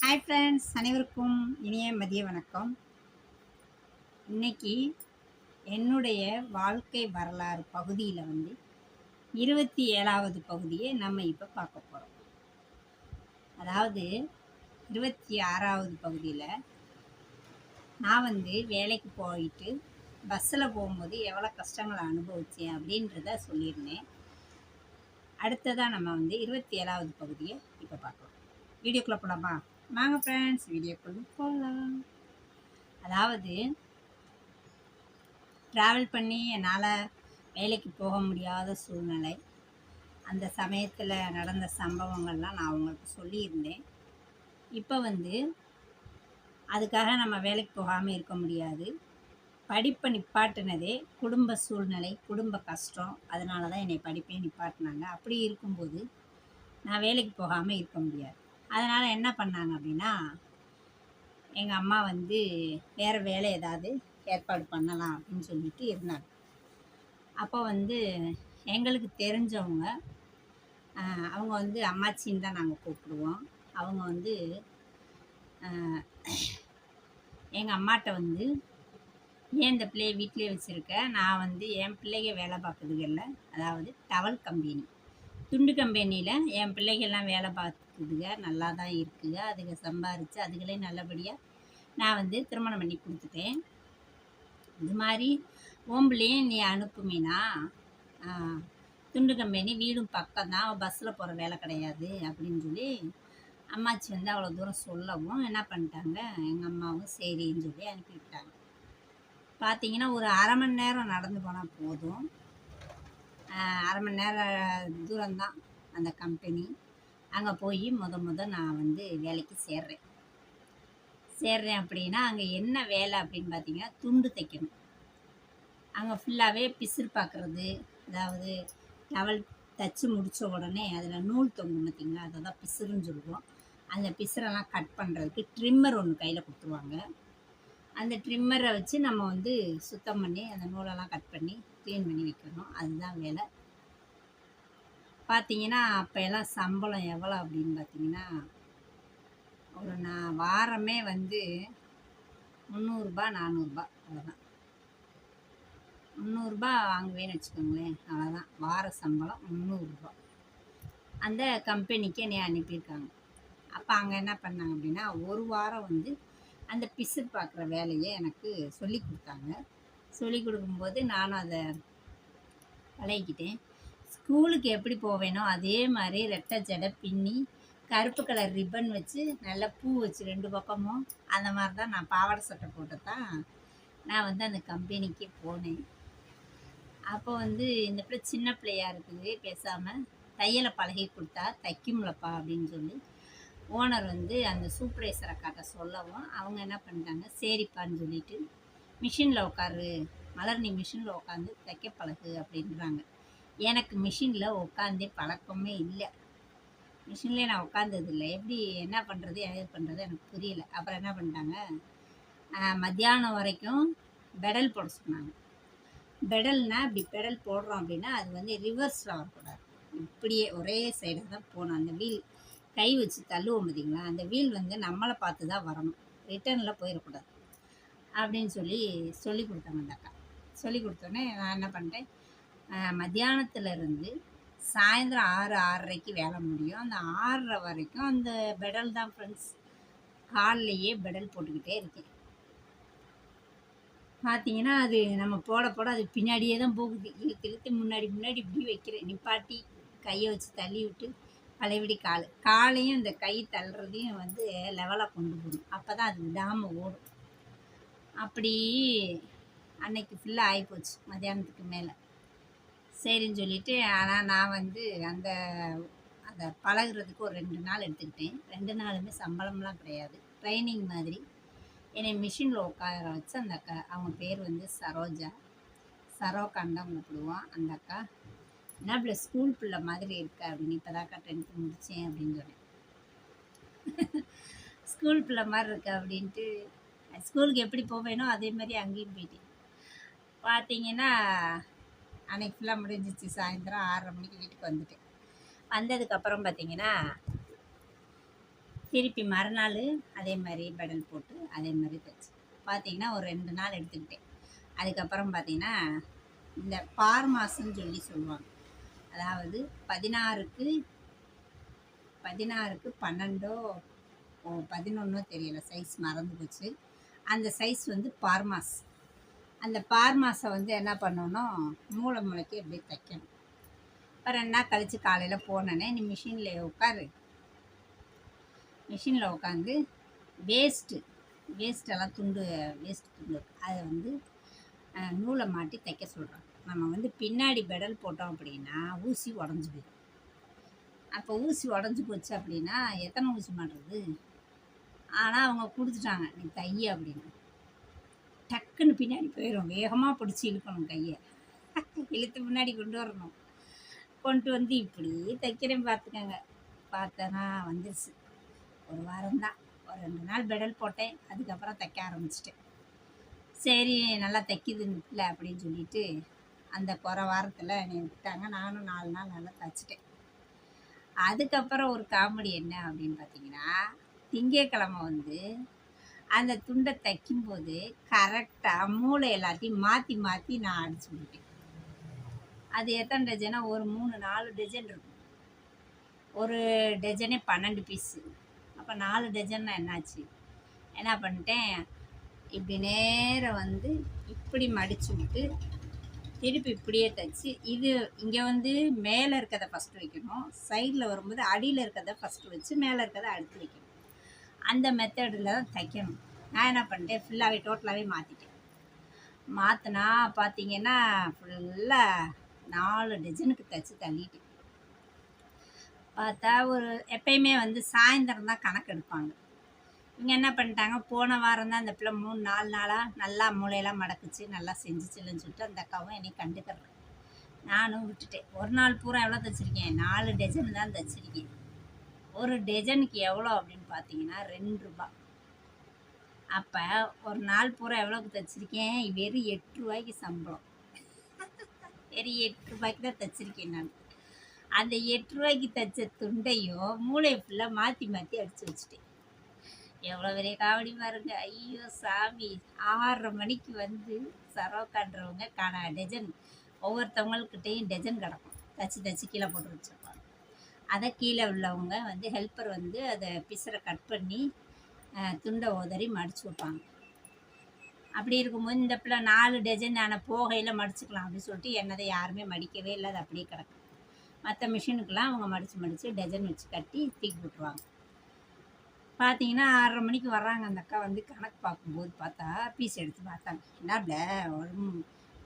Hi friends, அனைவருக்கும் இனிய மதிய வணக்கம். இன்னைக்கு என்னுடைய வாழ்க்கை வரலாறு பகுதியில் 27வது பகுதியை நம்ம இப்போ பார்க்க போகிறோம். அதாவது 26வது பகுதியில் நான் வேலைக்கு போயிட்டு பஸ்ஸில் போகும்போது எவ்வளோ கஷ்டங்களை அனுபவித்தேன் அப்படின்றத சொல்லியிருந்தேன். அடுத்ததாக நம்ம 27வது பகுதியை இப்போ பார்க்கலாம். வீடியோக்குள்ளே போகலாமா? வாங்க ஃப்ரெண்ட்ஸ், வீடியோக்குள்ளே போகலாம். அதாவது ட்ராவல் பண்ணி என்னால் வேலைக்கு போக முடியாத சூழ்நிலை, அந்த சமயத்தில் நடந்த சம்பவங்கள்லாம் நான் உங்களுக்கு சொல்லியிருந்தேன். இப்போ அதுக்காக நம்ம வேலைக்கு போகாமல் இருக்க முடியாது. படிப்பை நிப்பாட்டினதே குடும்ப சூழ்நிலை, குடும்ப கஷ்டம். அதனால தான் என்னை படிப்பே நிப்பாட்டினாங்க. அப்படி இருக்கும்போது நான் வேலைக்கு போகாமல் இருக்க முடியாது. அதனால் என்ன பண்ணாங்க அப்படின்னா, எங்கள் அம்மா வேறு வேலை ஏதாவது ஏற்பாடு பண்ணலாம் அப்படின்னு சொல்லிட்டு இருந்தாங்க. அப்போ எங்களுக்கு தெரிஞ்சவங்க, அவங்க அம்மாச்சின்னு தான் நாங்கள் கூப்பிடுவோம். அவங்க எங்கள் அம்மாட்ட ஏன் இந்த பிள்ளையை வீட்டிலே வச்சுருக்க, நான் என் பிள்ளைங்க வேலை பார்க்குதுகள்ல, அதாவது டவல் கம்பெனி, துண்டு கம்பெனியில் என் பிள்ளைகள்லாம் வேலை பார்க்குதுங்க, நல்லா தான் இருக்குங்க. அதுங்க சம்பாரித்து அதுகளே நல்லபடியாக நான் திருமணம் பண்ணி கொடுத்துட்டேன். இது மாதிரி ஓம்புலேயும் நீ அனுப்புமீனா, துண்டு கம்பெனி வீடும் பக்கம் தான், பஸ்ஸில் போகிற வேலை கிடையாது அப்படின்னு சொல்லி அம்மாச்சி அவ்வளோ தூரம் சொல்லவும் என்ன பண்ணிட்டாங்க, எங்கள் அம்மாவும் சரின்னு சொல்லி அனுப்பிவிட்டாங்க. பார்த்தீங்கன்னா ஒரு அரை மணி நேரம் நடந்து போனால் போதும். அரை மணி நேரம் தூரம்தான் அந்த கம்பெனி. அங்கே போய் முத நான் வேலைக்கு சேர்றேன் அப்படின்னா, அங்கே என்ன வேலை அப்படின்னு பார்த்தீங்கன்னா, துண்டு தைக்கணும். அங்கே ஃபுல்லாகவே பிசிறு பார்க்குறது, அதாவது டவல் தைச்சி முடித்த உடனே அதில் நூல் தொங்கும் பார்த்திங்களா, அதை தான் பிசிறுன்னு சொல்லுவோம். அந்த பிசிறெல்லாம் கட் பண்ணுறதுக்கு ட்ரிம்மர் ஒன்று கையில் கொடுத்துருவாங்க. அந்த ட்ரிம்மரை வச்சு நம்ம சுத்தம் பண்ணி அந்த நூலெல்லாம் கட் பண்ணி க்ளீன் பண்ணி வைக்கணும். அதுதான் வேலை. பார்த்தீங்கன்னா அப்போ எல்லாம் சம்பளம் எவ்வளோ அப்படின்னு பார்த்தீங்கன்னா, ஒரு நான் வாரமே 300 400 அவ்வளோதான். 300 வாங்குவேன்னு வச்சுக்கோங்களேன், அவ்வளோதான். வார சம்பளம் 300. அந்த கம்பெனிக்கு என்னை அனுப்பியிருக்காங்க. அப்போ அங்கே என்ன பண்ணாங்க அப்படின்னா, ஒரு வாரம் அந்த பிசிறு பார்க்குற வேலையை எனக்கு சொல்லி கொடுத்தாங்க. சொல்லி கொடுக்கும்போது நானும் அதை பழகிக்கிட்டேன். ஸ்கூலுக்கு எப்படி போவேனோ அதே மாதிரி ரெட்டை ஜடை பின்னி, கருப்பு கலர் ரிப்பன் வச்சு, நல்லா பூ வச்சு 2 பக்கமும், அந்த மாதிரி தான் நான் பாவாடை சட்டை போட்டு தான் நான் அந்த கம்பெனிக்கு போனேன். அப்போ இந்த பிள்ளை சின்ன பிள்ளையாக இருக்குது, பேசாமல் தையலை பழகி கொடுத்தா தைக்கும்லப்பா அப்படின்னு சொல்லி ஓனர் அந்த சூப்பர்வைசரை காட்ட சொல்லவும், அவங்க என்ன பண்ணிட்டாங்க, சரிப்பான்னு சொல்லிட்டு மிஷினில் உட்காரு மலர், நீ மிஷினில் உட்காந்து தைக்க பழகு அப்படின்றாங்க. எனக்கு மிஷினில் உட்காந்தே பழக்கமே இல்லை. மிஷின்லேயே நான் உட்காந்ததில்லை. எப்படி என்ன பண்ணுறது ஏது பண்ணுறது எனக்கு புரியல. அப்புறம் என்ன பண்ணிட்டாங்க, மத்தியானம் வரைக்கும் பெடல் போட சொன்னாங்க. பெடல்னால் இப்படி பெடல் போடுறோம் அப்படின்னா அது ரிவர்ஸில் வரக்கூடாது, இப்படியே ஒரே சைடாக தான் போகணும். அந்த வீல் கை வச்சு தள்ளுவோம் பார்த்தீங்களா, அந்த வீல் நம்மளை பார்த்து தான் வரணும், ரிட்டர்னில் போயிடக்கூடாது அப்படின்னு சொல்லி கொடுத்தாங்க அந்த அக்கா. சொல்லி கொடுத்தோன்னே நான் என்ன பண்ணிட்டேன், மத்தியானத்துலேருந்து சாயந்தரம் 6 6:30க்கு வேலை முடியும். அந்த 6:30 வரைக்கும் அந்த பெடல் தான் ஃப்ரெண்ட்ஸ். கால்லையே பெடல் போட்டுக்கிட்டே இருக்கேன். பார்த்தீங்கன்னா அது நம்ம போட அது பின்னாடியே தான் போகுது. இழுத்து முன்னாடி இப்படி வைக்கிறேன், நிப்பாட்டி கையை வச்சு தள்ளி விட்டு பழையபடி காலையும் இந்த கை தள்ளுறதையும் லெவலாக கொண்டு போகணும். அப்போ தான் அது விடாமல் ஓடும். அப்படி அன்னைக்கு ஃபுல்லாக ஆகிப்போச்சு மத்தியானத்துக்கு மேலே. சரின்னு சொல்லிவிட்டு, ஆனால் நான் அந்த அதை பழகுறதுக்கு ஒரு 2 நாள் எடுத்துக்கிட்டேன். 2 நாளுமே சம்பளம்லாம் கிடையாது, ட்ரைனிங் மாதிரி. என்னை மிஷினில் உட்கார வச்சு அந்த அக்கா, அவங்க பேர் சரோஜா, சரோக்கான்னு தான் கூப்பிடுவோம். அந்த அக்கா, என்ன பிள்ளை ஸ்கூல் பிள்ளை மாதிரி இருக்கா அப்படின்னு, இப்போ தான்க்கா 10th முடித்தேன் அப்படின்னு சொன்னேன். ஸ்கூல் பிள்ளை மாதிரி இருக்கா அப்படின்ட்டு, ஸ்கூலுக்கு எப்படி போவேனோ அதே மாதிரி அங்கேயும் போயிட்டேன். பார்த்தீங்கன்னா அன்றைக்கி ஃபுல்லாக முடிஞ்சிச்சு. சாயந்தரம் 6:30 மணிக்கு வீட்டுக்கு வந்துட்டேன். வந்ததுக்கப்புறம் பார்த்தீங்கன்னா, திருப்பி மறுநாள் அதே மாதிரி பெடல் போட்டு அதே மாதிரி தைச்சு பார்த்தீங்கன்னா ஒரு 2 நாள் எடுத்துக்கிட்டேன். அதுக்கப்புறம் பார்த்தீங்கன்னா இந்த பார்மாஸ்ன்னு சொல்லி சொல்லுவாங்க. அதாவது 16க்கு 12ஓ 11ஓ தெரியல, சைஸ் மறந்து போச்சு. அந்த சைஸ் வந்து பார்மாஸ். அந்த பார்மாஸை வந்து என்ன பண்ணணும், மூளை மூளைக்கு அப்படியே தைக்கணும். இப்போ 2 நாள் கழித்து காலையில் போனேனே, நீ மிஷினில் உட்காரு, மிஷினில் உட்காந்து வேஸ்ட்டெல்லாம் வேஸ்ட் துண்டு அதை வந்து நூலை மாட்டி தைக்க சொல்கிறோம். நம்ம வந்து பின்னாடி பெடல் போட்டோம் அப்படின்னா ஊசி உடஞ்சி போயிடும். அப்போ ஊசி உடஞ்சி போச்சு அப்படின்னா எத்தனை ஊசி மாட்டுறது? ஆனால் அவங்க கொடுத்துட்டாங்க, நீ தைய அப்படின்னு. டக்குன்னு பின்னாடி போயிடும். வேகமாக பிடிச்சி இழுக்கணும், கையை இழுத்து முன்னாடி கொண்டு வரணும். கொண்டு வந்து இப்படி தைக்கிறேன் பார்த்துக்கங்க. பார்த்தனா வந்துருச்சு. ஒரு வாரம்தான், ஒரு 2 நாள் பெடல் போட்டேன். அதுக்கப்புறம் தைக்க ஆரம்பிச்சிட்டேன். சரி நல்லா தைக்குதுன்னு அப்படின்னு சொல்லிட்டு அந்த வாரத்தில் என்னை விட்டாங்க. நானும் 4 நாள் நல்லா தைச்சிட்டேன். அதுக்கப்புறம் ஒரு காமெடி என்ன அப்படின்னு பார்த்தீங்கன்னா, திங்கட்கிழமை வந்து அந்த துண்டை தைக்கும்போது கரெக்டாக மூளை எல்லாத்தையும் மாற்றி மாற்றி நான் அடிச்சு விட்டேன். அது எத்தனை டஜனா, ஒரு 3-4 டஜன் இருக்கும். ஒரு டஜனே 12 பீஸு. அப்போ 4 டஜன்னா என்னாச்சு, என்ன பண்ணிட்டேன், இப்படி நேரம் வந்து இப்படி மடிச்சு விட்டு திருப்பி இப்படியே தைச்சி, இது இங்கே வந்து மேலே இருக்கிறத ஃபஸ்ட்டு வைக்கணும், சைடில் வரும்போது அடியில் இருக்கிறத ஃபஸ்ட்டு வச்சு மேலே இருக்கிறத அடுத்து வைக்கணும். அந்த மெத்தடில் தான் தைக்கணும். நான் என்ன பண்ணிட்டேன், ஃபுல்லாகவே டோட்டலாகவே மாற்றிட்டேன். மாற்றினா பார்த்தீங்கன்னா ஃபுல்லாக 4 டஜனுக்கு தைச்சி தள்ளிட்டேன். பார்த்தா ஒரு எப்பயுமே வந்து சாயந்தரம் தான் கணக்கு எடுப்பாங்க. இவங்க என்ன பண்ணிட்டாங்க, போன வாரம் தான் அந்த பிள்ளை 3-4 நாளாக நல்லா மூளையெல்லாம் மடக்குச்சு, நல்லா செஞ்சுச்சுலன்னு சொல்லிட்டு அந்த அக்காவும் என்னை கண்டுக்கிறேன். நானும் விட்டுட்டேன். ஒரு நாள் பூரா எவ்வளோ தைச்சிருக்கேன், 4 டஜன் தான் தைச்சிருக்கேன். ஒரு டஜனுக்கு எவ்வளோ அப்படின்னு பார்த்தீங்கன்னா 2 ரூபா. அப்போ ஒரு நாள் பூரா எவ்வளோக்கு தைச்சிருக்கேன், வெறும் 8 ரூபாய்க்கு சம்பளம். வெறும் 8 ரூபாய்க்கு தான் தைச்சிருக்கேன் நான். அந்த 8 ரூபாய்க்கு தைச்ச துண்டையும் மூளையை ஃபுல்லாக மாற்றி மாற்றி அடித்து வச்சுட்டேன். எவ்வளோ பெரிய காமெடி பாருங்க. ஐயோ சாமி, 6:30 மணிக்கு வந்து சரோக்கான்றவங்க டஜன் ஒவ்வொருத்தவங்கக்கிட்டேயும் டஜன் கிடக்கும், தச்சு கீழே போட்டு வச்சுருப்பாங்க. அதை கீழே உள்ளவங்க வந்து ஹெல்ப்பர் வந்து அதை பிசரை கட் பண்ணி துண்டை உதறி மடித்து வைப்பாங்க. அப்படி இருக்கும்போது இந்த பிள்ளை 4 டஜன் நான் போகையில் மடிச்சுக்கலாம் அப்படின்னு சொல்லிட்டு என்னதை யாருமே மடிக்கவே இல்லை, அது அப்படியே கிடக்கும். மற்ற மிஷினுக்கெலாம் அவங்க மடித்து டஜன் வச்சு கட்டி தூக்கி போட்டுருவாங்க. பார்த்தீங்கன்னா 6:30 மணிக்கு வர்றாங்க. அந்த அக்கா வந்து கணக்கு பார்க்கும்போது பார்த்தா பீஸ் எடுத்து பார்த்தாங்க. என்னப்ல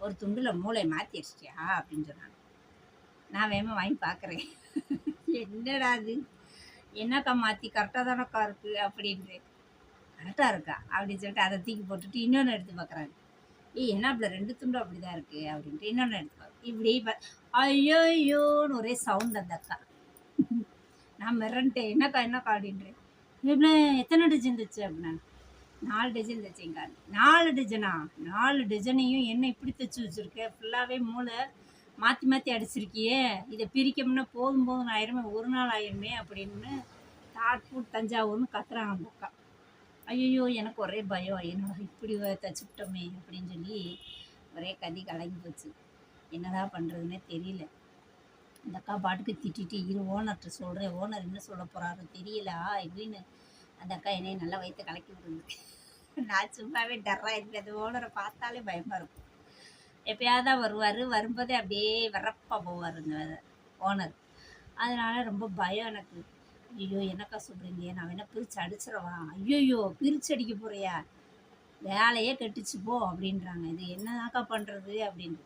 ஒரு துண்டில் மூளை மாற்றி அடிச்சிட்டியா அப்படின்னு சொன்னாங்க. நான் வேகமாக வாங்கி பார்க்குறேன். என்னடா அது, என்னக்கா மாற்றி கரெக்டாக தானக்கா இருக்குது அப்படின்ட்டு. கரெக்டாக இருக்கா அப்படின்னு சொல்லிட்டு அதை தூக்கி போட்டுட்டு இன்னொன்று எடுத்து பார்க்குறாங்க. என்னப்ல 2 துண்டும் அப்படி தான் இருக்குது அப்படின்ட்டு இன்னொன்று எடுத்து பார்க்க இப்படி ஐயோயோன்னு ஒரே சவுண்ட் அந்த அக்கா. நான் மிரண்டேன். என்னக்கா அப்படின்றேன். இவ்வளோ எத்தனை டஜன் தைச்சு அப்படின்னா 4 டஜன் தைச்சேங்க. 4 டஜனா? 4 டஜனையும் என்ன இப்படி தைச்சி வச்சுருக்கேன், ஃபுல்லாகவே மூளை மாற்றி மாற்றி அடிச்சிருக்கியே, இதை பிரிக்கணும்னா போதும் ஆயிருமே, ஒரு நாள் ஆயிருமே அப்படின்னு தாட்பூட் தஞ்சாவூர்னு கத்துறாங்க அந்த அக்கா. ஐயோ எனக்கு ஒரே பயம், என்னடா இப்படி தைச்சி விட்டோமே அப்படின்னு சொல்லி ஒரே கதி கலங்கி போச்சு. என்னடா பண்ணுறதுன்னே தெரியல. அந்த அக்கா பாட்டுக்கு திட்டிட்டு இரு ஓனர்கிட்ட சொல்கிறேன், ஓனர் என்ன சொல்ல போகிறாரோ தெரியல இப்படின்னு அந்த அக்கா என்னையை நல்லா வயிற்று கலக்கி விடுது. நான் சும்மாவே டர்ராக இருக்குது. அந்த ஓனரை பார்த்தாலே பயமாக இருக்கும். எப்பயாவது தான் வருவார், வரும்போதே அப்படியே வரப்பாக போவாருங்க ஓனர். அதனால் ரொம்ப பயம் எனக்கு. ஐயோ என்னக்கா சொல்கிறீங்க, நான் வேணா பிரித்து அடிச்சிடவா? ஐயோயோ பிரித்து அடிக்க போகிறியா, வேலையே கெட்டுச்சு போ அப்படின்றாங்க. இது என்னக்கா பண்ணுறது அப்படின்னு.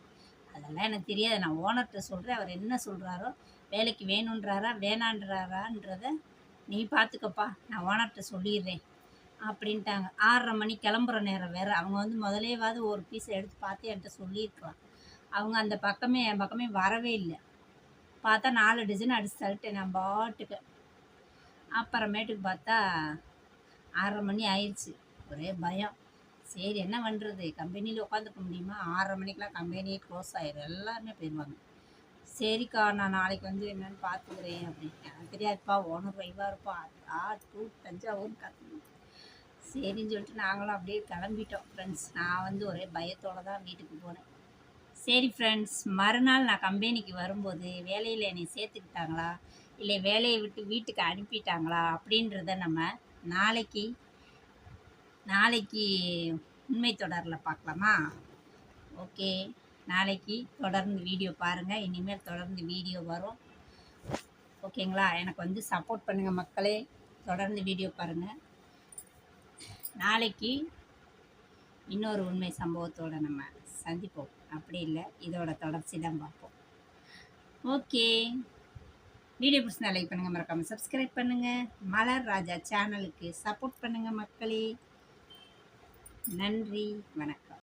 அதெல்லாம் எனக்கு தெரியாது, நான் ஓனர்கிட்ட சொல்கிறேன், அவர் என்ன சொல்கிறாரோ, வேலைக்கு வேணுன்றாரா வேணான்றாரான்றத நீ பார்த்துக்கப்பா, நான் ஓனர்கிட்ட சொல்லிடுறேன் அப்படின்ட்டாங்க. 6:30 மணி கிளம்புற நேரம் வேறு. அவங்க வந்து முதலேவாவது ஒரு பீஸை எடுத்து பார்த்து என்கிட்ட சொல்லியிருக்கலாம். அவங்க அந்த பக்கமே என் பக்கமே வரவே இல்லை. பார்த்தா 4 டஜன் அடிச்சு தள்ளிட்டேன் நான் பாட்டுக்கு. அப்புறமேட்டுக்கு பார்த்தா 6:30 மணி ஆயிடுச்சு. ஒரே பயம். சரி என்ன பண்ணுறது, கம்பெனியில் உட்காந்துக்க முடியுமா? 6:30 மணிக்கெலாம் கம்பெனியே க்ளோஸ் ஆயிடும், எல்லாருமே போயிடுவாங்க. சரிக்கா நான் நாளைக்கு வந்து என்னன்னு பார்த்துக்கிறேன் அப்படின்னு. எனக்கு தெரியாதுப்பா ஓனர் வைவா இருப்பா தஞ்சாவூர் கத்து. சரின்னு சொல்லிட்டு நாங்களும் அப்படியே கிளம்பிட்டோம் ஃப்ரெண்ட்ஸ். நான் வந்து ஒரே பயத்தோடு தான் வீட்டுக்கு போனேன். சரி ஃப்ரெண்ட்ஸ், மறுநாள் நான் கம்பெனிக்கு வரும்போது வேலையில் என்னை சேர்த்துக்கிட்டாங்களா இல்லை வேலையை விட்டு வீட்டுக்கு அனுப்பிட்டாங்களா அப்படின்றத நம்ம நாளைக்கு நாளைக்கு உண்மை தொடரில் பார்க்கலாமா? ஓகே, நாளைக்கு தொடர்ந்து வீடியோ பாருங்கள். இனிமேல் தொடர்ந்து வீடியோ வரும். ஓகேங்களா? எனக்கு வந்து சப்போர்ட் பண்ணுங்கள் மக்களே. தொடர்ந்து வீடியோ பாருங்கள். நாளைக்கு இன்னொரு உண்மை சம்பவத்தோடு நம்ம சந்திப்போம். அப்படி இல்லை, இதோட தொடர்ச்சி தான் பார்ப்போம். ஓகே, வீடியோ பிடிச்சினா லைக் பண்ணுங்கள், மறக்காமல் சப்ஸ்கிரைப் பண்ணுங்கள். மலர் ராஜா சேனலுக்கு சப்போர்ட் பண்ணுங்கள் மக்களே. நன்றி, வணக்கம்.